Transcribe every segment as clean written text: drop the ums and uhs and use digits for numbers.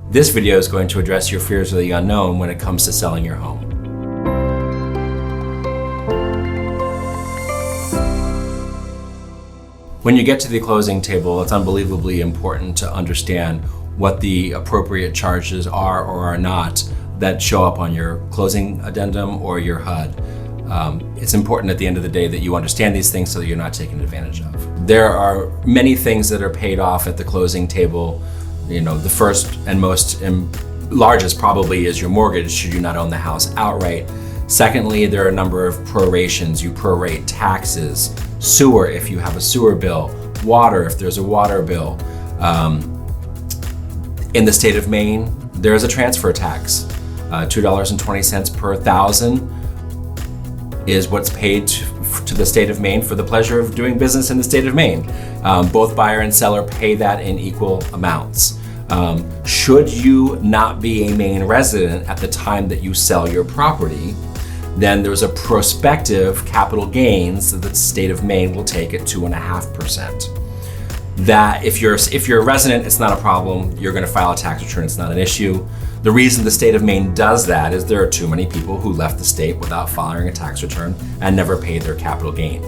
This video is going to address your fears of the unknown when it comes to selling your home. When you get to the closing table, it's unbelievably important to understand what the appropriate charges are or are not that show up on your closing addendum or your HUD. It's important at the end of the day that you understand these things so that you're not taken advantage of. There are many things that are paid off at the closing table. The first and most largest probably is your mortgage, should you not own the house outright. Secondly, there are a number of prorations. You prorate taxes, sewer if you have a sewer bill, water if there's a water bill. In the state of Maine, there is a transfer tax. $2.20 per thousand is what's paid to the state of Maine for the pleasure of doing business in the state of Maine. Both buyer and seller pay that in equal amounts. Should you not be a Maine resident at the time that you sell your property, then there's a prospective capital gains that the state of Maine will take at 2.5%. That if you're a resident, it's not a problem. You're going to file a tax return, it's not an issue. The reason the state of Maine does that is there are too many people who left the state without filing a tax return and never paid their capital gain.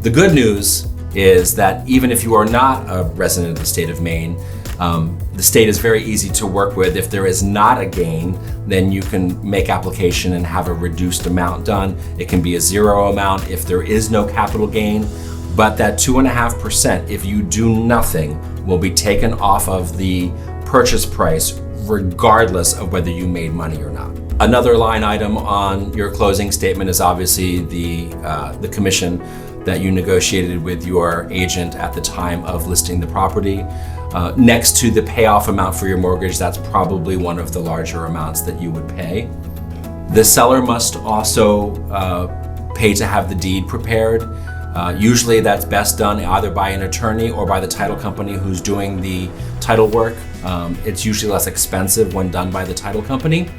The good news is that even if you are not a resident of the state of Maine, the state is very easy to work with. If there is not a gain, then you can make application and have a reduced amount done. It can be a zero amount if there is no capital gain, but that 2.5%, if you do nothing, will be taken off of the purchase price regardless of whether you made money or not. Another line item on your closing statement is obviously the commission that you negotiated with your agent at the time of listing the property. Next to the payoff amount for your mortgage, that's probably one of the larger amounts that you would pay. The seller must also pay to have the deed prepared. Usually that's best done either by an attorney or by the title company who's doing the title work. It's usually less expensive when done by the title company,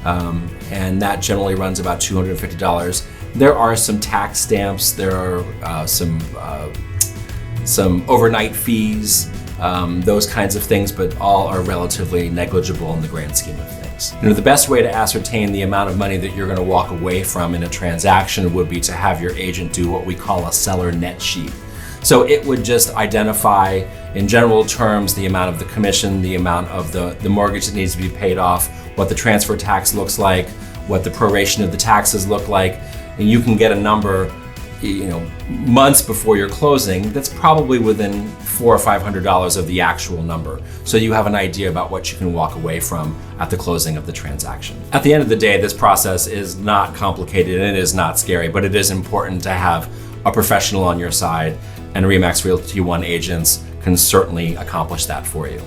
and that generally runs about $250. There are some tax stamps, there are some overnight fees, those kinds of things, but all are relatively negligible in the grand scheme of things. The best way to ascertain the amount of money that you're going to walk away from in a transaction would be to have your agent do what we call a seller net sheet. So it would just identify in general terms the amount of the commission, the amount of the mortgage that needs to be paid off, what the transfer tax looks like, what the proration of the taxes look like, and you can get a number months before you're closing that's probably within $400 or $500 of the actual number. So you have an idea about what you can walk away from at the closing of the transaction. At the end of the day, this process is not complicated and it is not scary, but it is important to have a professional on your side, and RE/MAX Realty One agents can certainly accomplish that for you.